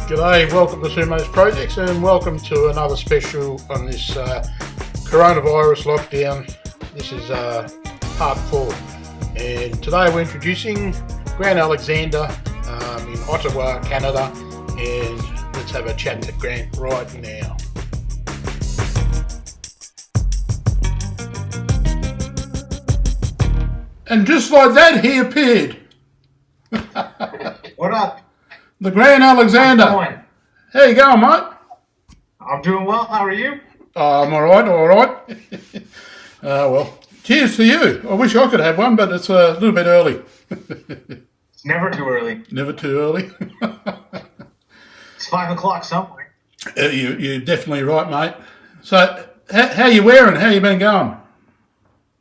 G'day, welcome to Sumo's Projects and welcome to another special on this coronavirus lockdown. This is part 4 and today we're introducing Grant Alexander in Ottawa, Canada, and let's have a chat to Grant right now. And just like that he appeared. What up? The Grant Alexander. How you going, mate? I'm doing well. How are you? I'm all right. Well, cheers to you. I wish I could have one, but it's a little bit early. It's never too early. Never too early. It's 5 o'clock somewhere. You're definitely right, mate. So, how you wearing? How you been going?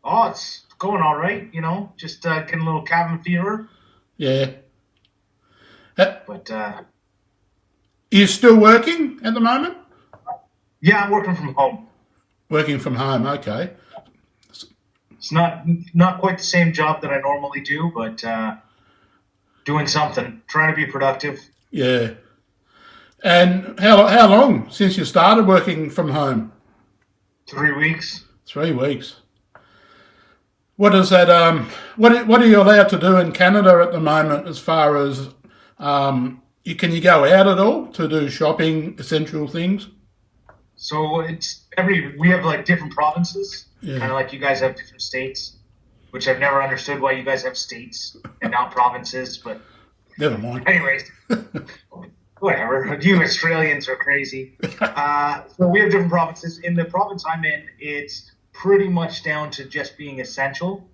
Oh, it's going all right, you know. Just getting a little cabin fever. Yeah. But, you still working at the moment? yeah, I'm working from home. Working from home, okay. It's not quite the same job that I normally do, but doing something, trying to be productive. Yeah. And how long since you started working from home? 3 weeks. 3 weeks. What is that? What are you allowed to do in Canada at the moment? As far as can you go out at all to do shopping, essential things? So we have like different provinces, kind of like you guys have different states, which I've never understood why you guys have states and not provinces. But never mind. Anyways, whatever. You Australians are crazy. So we have different provinces. In the province I'm in, it's pretty much down to just being essential,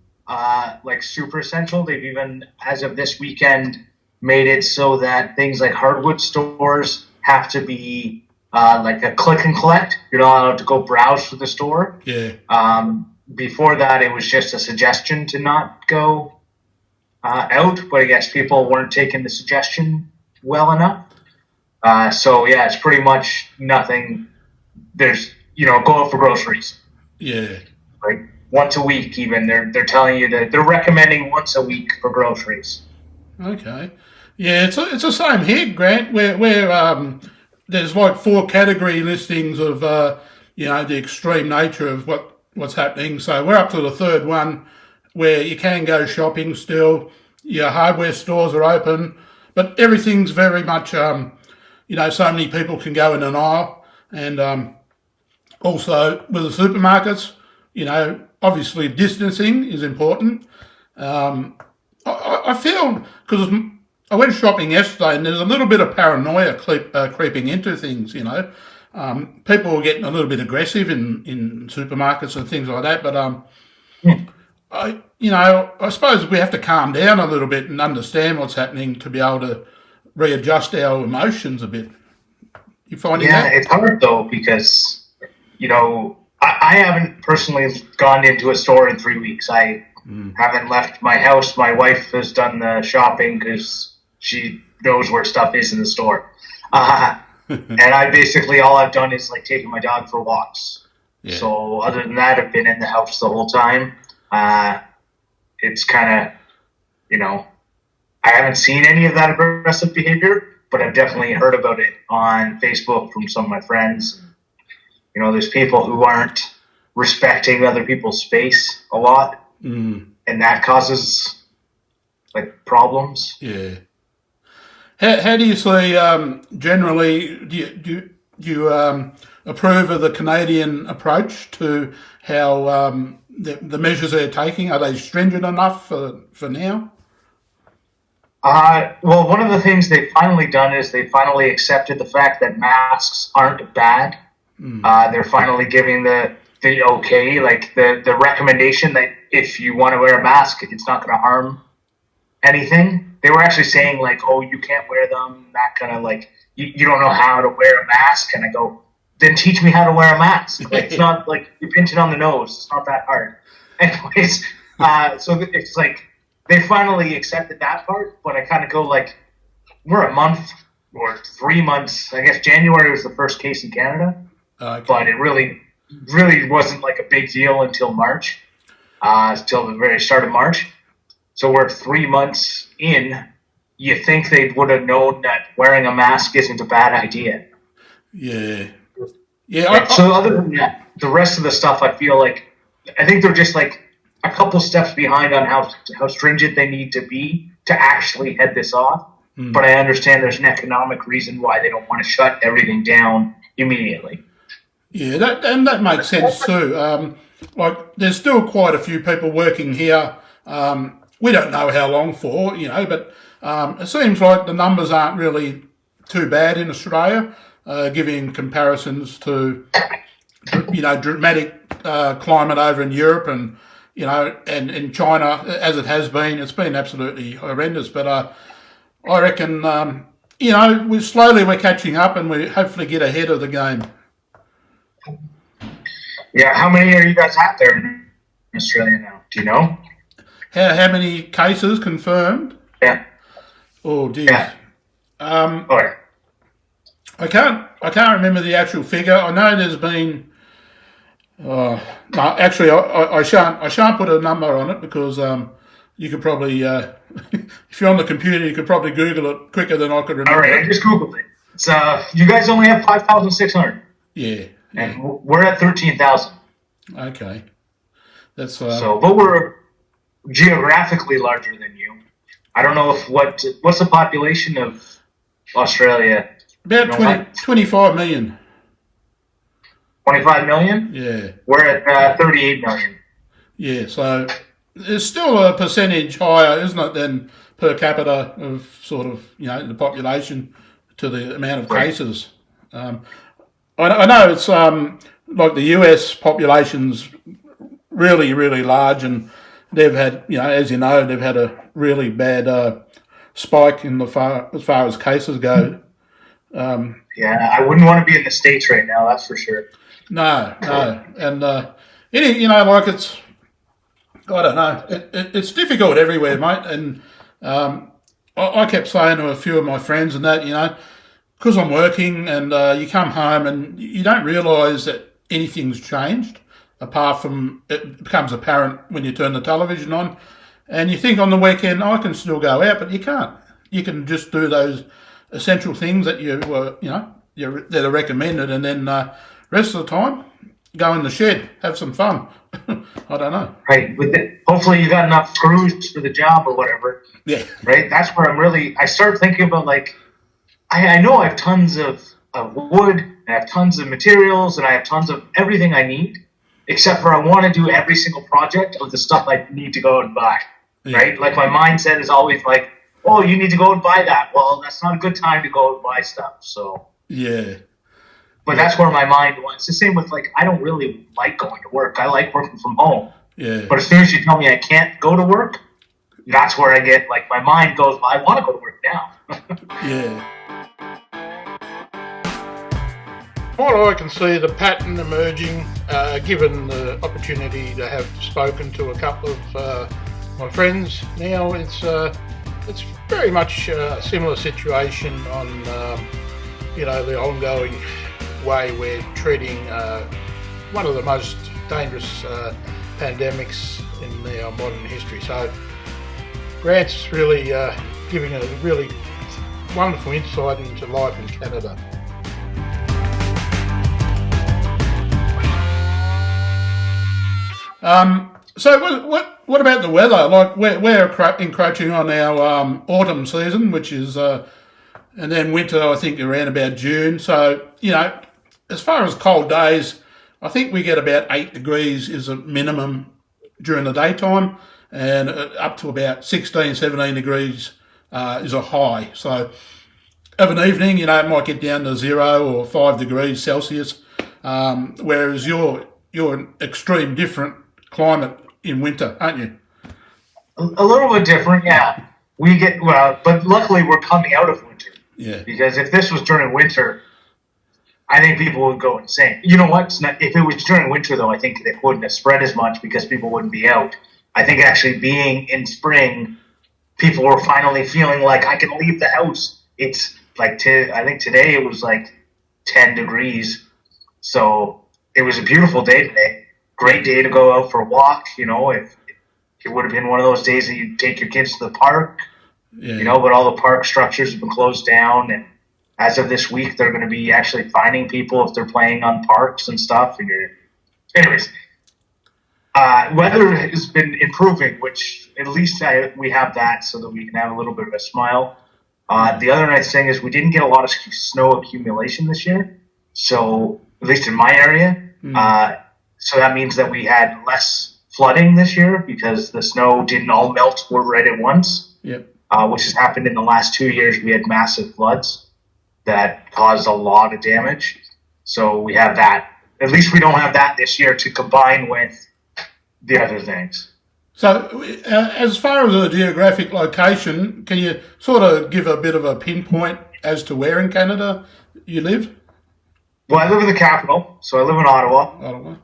like super essential. They've even, as of this weekend, made it so that things like hardwood stores have to be like a click and collect. You're not allowed to go browse through the store. Yeah. Before that, it was just a suggestion to not go out, but I guess people weren't taking the suggestion well enough. So yeah, it's pretty much nothing. There's, go out for groceries. Yeah. Like once a week, even they're telling you that they're recommending once a week for groceries. Okay. Yeah, it's the same here, Grant. Where there's like 4 category listings of the extreme nature of what's happening. So we're up to the 3rd one where you can go shopping still. Your hardware stores are open, but everything's very much so many people can go in an aisle, and also with the supermarkets, obviously distancing is important. I feel, because I went shopping yesterday and there's a little bit of paranoia creeping into things, people are getting a little bit aggressive in supermarkets and things like that, but I suppose we have to calm down a little bit and understand what's happening to be able to readjust our emotions a bit. You finding that? Yeah, it's hard though because, I haven't personally gone into a store in 3 weeks. I haven't left my house. My wife has done the shopping because she knows where stuff is in the store. And I basically, all I've done is like taking my dog for walks. Yeah. So other than that, I've been in the house the whole time. It's kind of, I haven't seen any of that aggressive behavior, but I've definitely heard about it on Facebook from some of my friends. There's people who aren't respecting other people's space a lot, and that causes like problems. Yeah. How do you see generally? Do you approve of the Canadian approach to how the measures they're taking? Are they stringent enough for now? Well, one of the things they've finally done is they finally accepted the fact that masks aren't bad. They're finally giving the okay, like the recommendation that if you want to wear a mask, it's not going to harm anything. They were actually saying like, oh, you can't wear them, that kind of like, you don't know how to wear a mask. And I go, then teach me how to wear a mask. Like, it's not like you're pinching on the nose. It's not that hard. Anyways, so it's like they finally accepted that part, but I kind of go like, we're a month or 3 months. I guess January was the first case in Canada. Okay. But it really wasn't like a big deal until March, till the very start of March. So we're 3 months in, you think they would have known that wearing a mask isn't a bad idea. Yeah. Yeah. Right? So other than that, the rest of the stuff, I think they're just like a couple steps behind on how stringent they need to be to actually head this off. But I understand there's an economic reason why they don't want to shut everything down immediately. Yeah, that makes sense too. Like, there's still quite a few people working here. We don't know how long for, but it seems like the numbers aren't really too bad in Australia, giving comparisons to, dramatic climate over in Europe and, and in China, as it has been. It's been absolutely horrendous. But I reckon, we're catching up, and we hopefully get ahead of the game. Yeah, how many are you guys out there in Australia now? Do you know? How many cases confirmed? Yeah. Oh, geez. Yeah. I can't remember the actual figure. I know there's been. No, actually, I shan't put a number on it because you could probably, if you're on the computer, you could probably Google it quicker than I could remember. All right, I just Googled it. So you guys only have 5,600. Yeah. And we're at 13,000. Okay. That's but we're geographically larger than you. I don't know what's the population of Australia? About 25 million. 25 million? Yeah. We're at 38 million. Yeah, so there's still a percentage higher, isn't it, than per capita of sort of, the population to the amount of cases. I know it's like the US population's really, really large, and they've had, as you know, they've had a really bad spike as far as cases go. Yeah, I wouldn't want to be in the States right now, that's for sure. No, and like it's, I don't know, it's difficult everywhere, mate. And I kept saying to a few of my friends and that, because I'm working and you come home and you don't realise that anything's changed, apart from it becomes apparent when you turn the television on, and you think on the weekend I can still go out, but you can't. You can just do those essential things that that are recommended, and then rest of the time go in the shed, have some fun. I don't know. Right. Hopefully you got enough screws for the job or whatever. Yeah. Right. That's where I start thinking about, like, I know I have tons of wood, and I have tons of materials, and I have tons of everything I need, except for I want to do every single project of the stuff I need to go out and buy. Yeah. Right? Like, my mindset is always like, oh, you need to go and buy that. Well, that's not a good time to go and buy stuff. So. Yeah. But that's where my mind went. It's the same with, like, I don't really like going to work. I like working from home. Yeah. But as soon as you tell me I can't go to work, that's where I get, like, my mind goes, well, I want to go to work now. Yeah. What I can see the pattern emerging, given the opportunity to have spoken to a couple of my friends now, it's very much a similar situation on the ongoing way we're treating one of the most dangerous pandemics in our modern history. So Grant's really giving a really wonderful insight into life in Canada. So what about the weather? Like, we're encroaching on our autumn season, which is, and then winter, I think, around about June. So, as far as cold days, I think we get about 8 degrees is a minimum during the daytime, and up to about 16, 17 degrees is a high. So, of an evening, it might get down to 0 or 5 degrees Celsius, whereas you're an extreme different climate in winter, aren't you? A little bit different, yeah. But luckily we're coming out of winter. Yeah. Because if this was during winter, I think people would go insane. You know what? If it was during winter, though, I think it wouldn't have spread as much because people wouldn't be out. I think actually being in spring, people were finally feeling like I can leave the house. It's like, I think today it was like 10 degrees. So it was a beautiful day today. Great day to go out for a walk. If it would have been one of those days that you take your kids to the park, Yeah. You know, but all the park structures have been closed down, and as of this week, they're going to be actually finding people if they're playing on parks and stuff. And anyways, weather has been improving, which at least we have that so that we can have a little bit of a smile. The other nice thing is we didn't get a lot of snow accumulation this year, so at least in my area. So that means that we had less flooding this year because the snow didn't all melt right at once. Yep. Which has happened in the last 2 years. We had massive floods that caused a lot of damage. So we have that. At least we don't have that this year to combine with the other things. So, as far as the geographic location, can you sort of give a bit of a pinpoint as to where in Canada you live? Well, I live in the capital, so I live in Ottawa. Ottawa.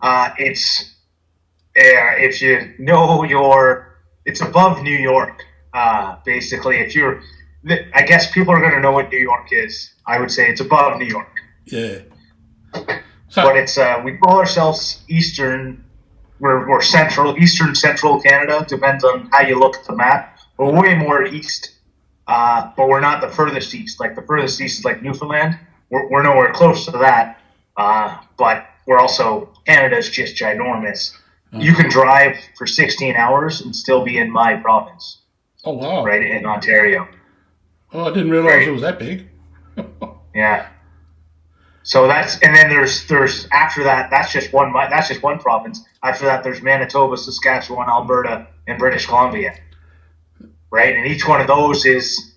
If you know it's above New York. Basically, I guess people are going to know what New York is. I would say it's above New York. Yeah. But it's we call ourselves Eastern. We're Central Canada. Depends on how you look at the map. We're way more east, but we're not the furthest east. Like the furthest east is like Newfoundland. We're nowhere close to that. But we're also Canada's just ginormous. You can drive for 16 hours and still be in my province. Oh wow! Right in Ontario. Oh, I didn't realize it was that big. Yeah. So and then there's after that. That's just one province. After that, there's Manitoba, Saskatchewan, Alberta, and British Columbia. Right, and each one of those is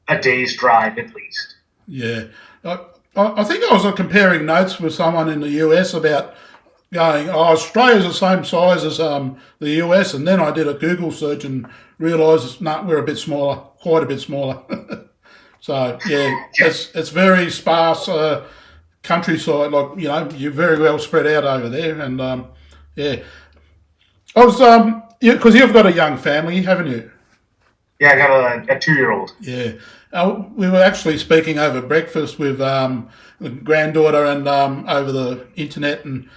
a day's drive at least. Yeah, I think I was comparing notes with someone in the US about going, Australia's the same size as the US, and then I did a Google search and realised we're a bit smaller, quite a bit smaller. So yeah, it's very sparse countryside. Like you're very well spread out over there, and yeah. I was because you've got a young family, haven't you? Yeah, I got a 2-year-old. Yeah, we were actually speaking over breakfast with granddaughter and over the internet, and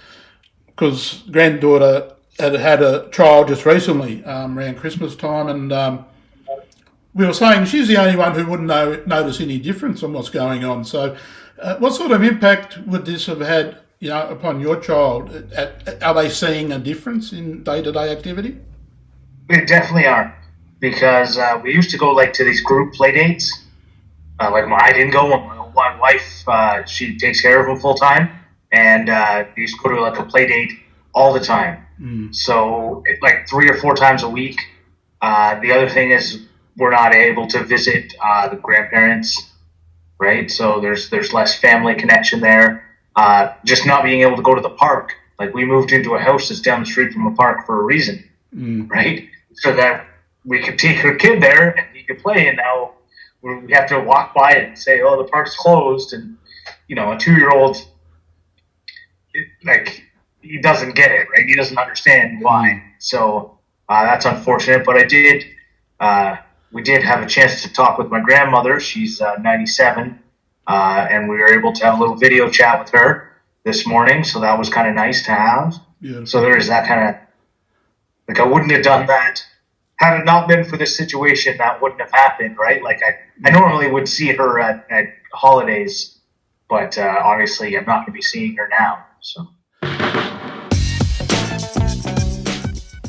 because granddaughter had a child just recently around Christmas time, and we were saying she's the only one who wouldn't notice any difference on what's going on. So, what sort of impact would this have had, upon your child? Are they seeing a difference in day-to-day activity? They definitely are, because we used to go to these group play dates. I didn't go. My wife, she takes care of them full time. And we used to go to a play date all the time. So 3 or 4 times a week. The other thing is we're not able to visit the grandparents, right? So there's less family connection there. Just not being able to go to the park. We moved into a house that's down the street from a park for a reason, right? So that we could take her kid there and he could play. And now we have to walk by it and say, "Oh, the park's closed," and a 2-year-old. He doesn't get it, right? He doesn't understand why. So that's unfortunate. But we did have a chance to talk with my grandmother. She's 97, and we were able to have a little video chat with her this morning. So that was kind of nice to have. Yeah. So there is that kind of, I wouldn't have done that had it not been for this situation. That wouldn't have happened, right? I normally would see her at holidays, but obviously I'm not going to be seeing her now. So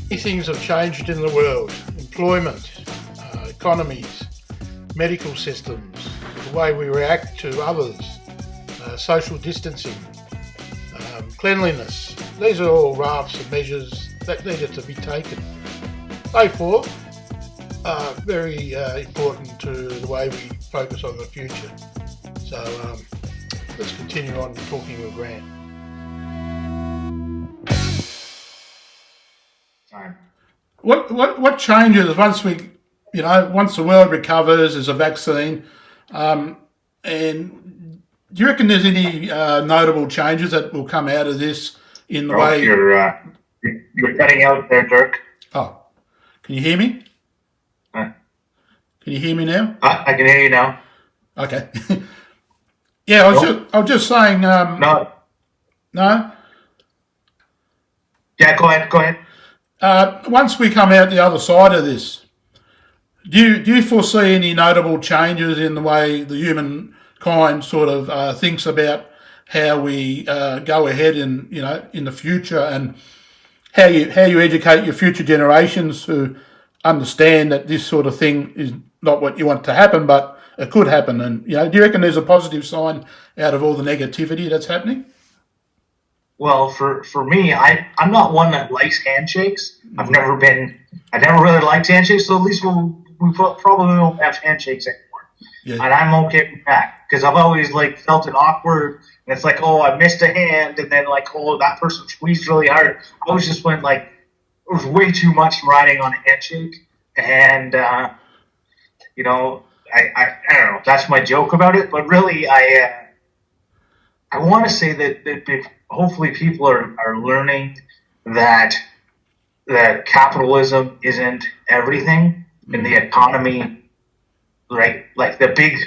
many things have changed in the world: employment, economies, medical systems, the way we react to others, social distancing, cleanliness. These are all rafts of measures that needed to be taken. Therefore, very important to the way we focus on the future. So let's continue on talking with Grant. What changes once once the world recovers, there's a vaccine, and do you reckon there's any notable changes that will come out of this in the way? You're cutting out there, Dirk. Oh, can you hear me? Can you hear me now? I can hear you now. Okay. Yeah, I was just saying. No. No. Yeah, go ahead. Once we come out the other side of this, Do you foresee any notable changes in the way the humankind sort of thinks about how we go ahead in the future, and how you educate your future generations to understand that this sort of thing is not what you want to happen, but it could happen? And do you reckon there's a positive sign out of all the negativity that's happening? Well, for me, I'm not one that likes handshakes. I never really liked handshakes, so at least we probably won't have handshakes anymore. Yeah. And I'm okay with that because I've always felt it awkward, and it's like, oh, I missed a hand, and then oh, that person squeezed really hard. I always just went it was way too much riding on a handshake, and I don't know. That's my joke about it, but really, I want to say that hopefully people are learning that capitalism isn't everything in the economy, right? Like the big,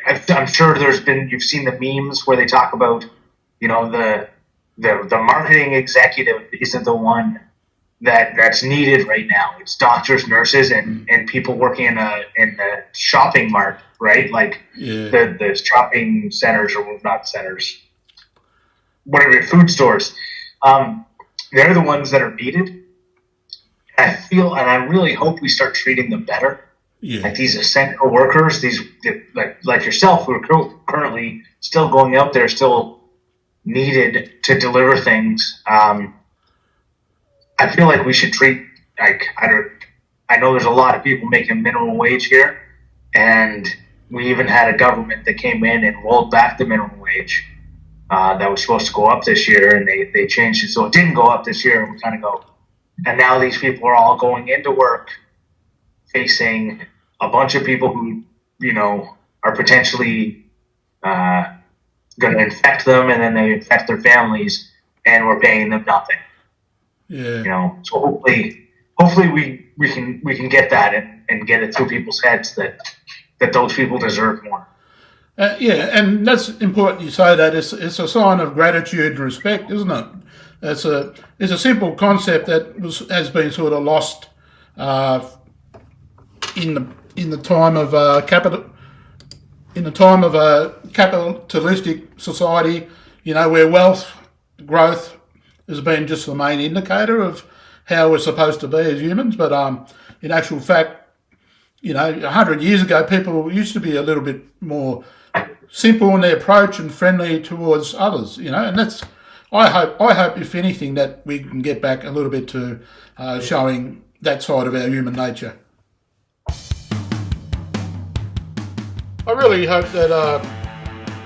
I'm sure you've seen the memes where they talk about, the marketing executive isn't the one that's needed right now. It's doctors, nurses, and people working in the shopping mart, right? The shopping centers, or not centers, whatever, food stores. They're the ones that are needed. I feel, and I really hope we start treating them better. Yeah. Like these essential workers, like yourself, who are currently still going out there, still needed to deliver things. I feel like we should treat, I know there's a lot of people making minimum wage here, and we even had a government that came in and rolled back the minimum wage that was supposed to go up this year, and they changed it so it didn't go up this year, and we kind of go. And now these people are all going into work facing a bunch of people who, are potentially going to infect them, and then they infect their families, and we're paying them nothing. Yeah. So hopefully we can get that and get it through people's heads that those people deserve more. And that's important you say that. It's a sign of gratitude and respect, isn't it? It's a simple concept that has been sort of lost in the time of a capitalistic society, where wealth growth has been just the main indicator of how we're supposed to be as humans. But in actual fact, 100 years ago, people used to be a little bit more simple in their approach and friendly towards others, and that's. I hope, if anything, that we can get back a little bit to showing that side of our human nature. I really hope that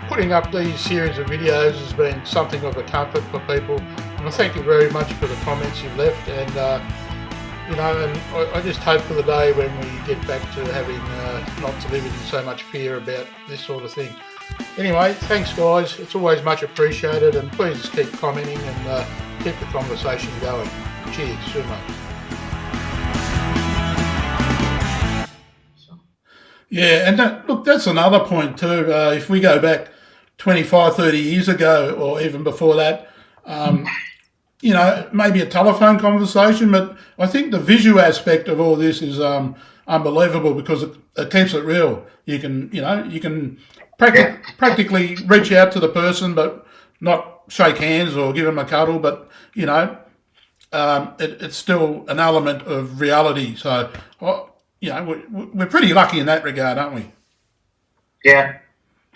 putting up these series of videos has been something of a comfort for people, and I thank you very much for the comments you've left, and and I just hope for the day when we get back to having not to live in so much fear about this sort of thing. Anyway, thanks guys, it's always much appreciated, and please keep commenting and keep the conversation going. Cheers, Sumo. Yeah, and that's another point too. If we go back 25, 30 years ago, or even before that, maybe a telephone conversation, but I think the visual aspect of all this is unbelievable, because it keeps it real. You can practically reach out to the person, but not shake hands or give them a cuddle, but it's still an element of reality. So we're pretty lucky in that regard, aren't we? Yeah,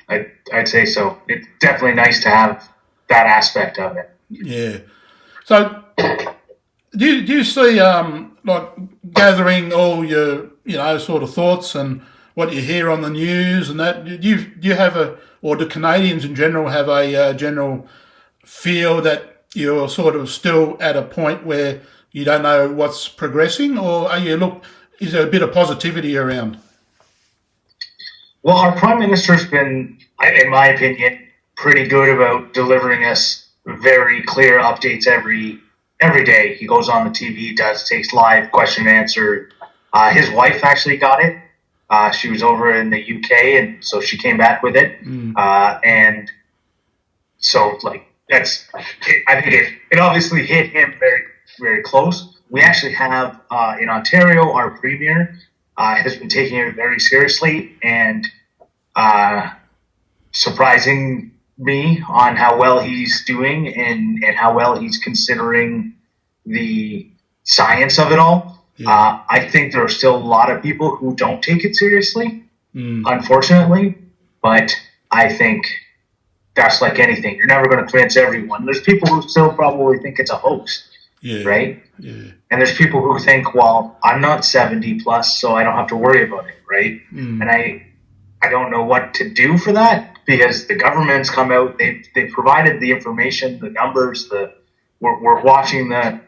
I'd say so. It's definitely nice to have that aspect of it. Yeah. So do you see gathering all your sort of thoughts and what you hear on the news and that? Do you have or do Canadians in general have a general feel that you're sort of still at a point where you don't know what's progressing, or is there a bit of positivity around? Well, our Prime Minister's been, in my opinion, pretty good about delivering us very clear updates every day. He goes on the TV, takes live question and answer. His wife actually got it. She was over in the UK, and so she came back with it. And so, I think it obviously hit him very, very close. We actually have in Ontario, our premier, has been taking it very seriously and surprising me on how well he's doing and how well he's considering the science of it all. Yeah. I think there are still a lot of people who don't take it seriously, unfortunately, but I think that's like anything. You're never going to convince everyone. There's people who still probably think it's a hoax, right? Yeah. And there's people who think, well, I'm not 70 plus, so I don't have to worry about it, right? And I don't know what to do for that because the government's come out, they provided the information, the numbers, we're watching the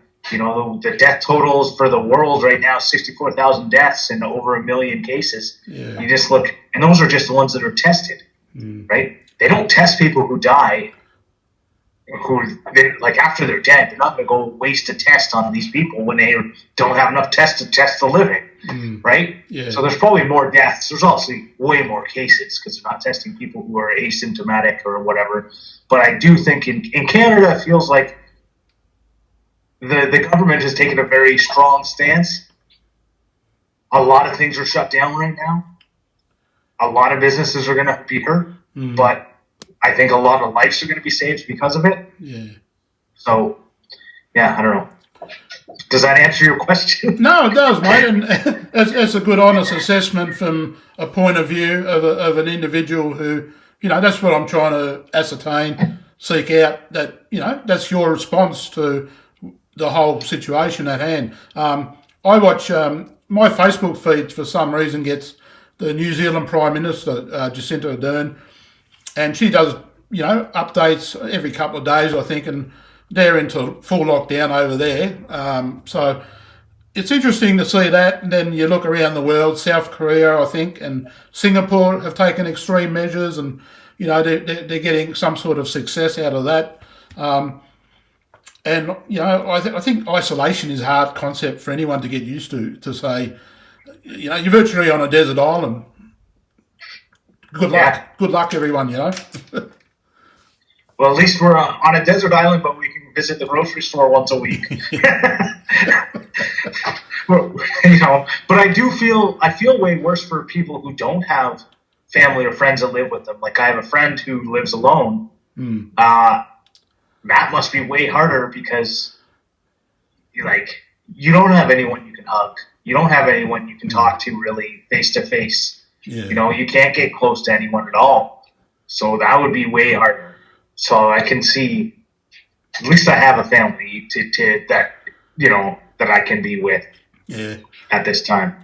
death totals for the world right now, 64,000 deaths and over 1 million cases. Yeah. You just look, and those are just the ones that are tested, right? They don't test people who die, like after they're dead. They're not going to go waste a test on these people when they don't have enough tests to test the living, right? Yeah. So there's probably more deaths. There's obviously way more cases because they're not testing people who are asymptomatic or whatever. But I do think in Canada, it feels like the government has taken a very strong stance. A lot of things are shut down right now. A lot of businesses are going to be hurt, but I think a lot of lives are going to be saved because of it. Yeah. So, yeah, I don't know. Does that answer your question? No, it does, mate. And it's a good, honest assessment from a point of view of an individual who, that's what I'm trying to ascertain, seek out. That that's your response to the whole situation at hand. I watch my Facebook feed for some reason gets the New Zealand Prime Minister Jacinda Ardern, and she does updates every couple of days, I think, and they're into full lockdown over there. So it's interesting to see that. And then you look around the world, South Korea, I think, and Singapore have taken extreme measures, and they're getting some sort of success out of that. And I think isolation is a hard concept for anyone to get used to. To say, you're virtually on a desert island. Good luck, everyone. Well, at least we're on a desert island, but we can visit the grocery store once a week. But I feel way worse for people who don't have family or friends that live with them. Like I have a friend who lives alone. That must be way harder because you don't have anyone you can hug. You don't have anyone you can talk to really face to face. You can't get close to anyone at all. So that would be way harder. So I can see, at least I have a family that I can be with at this time.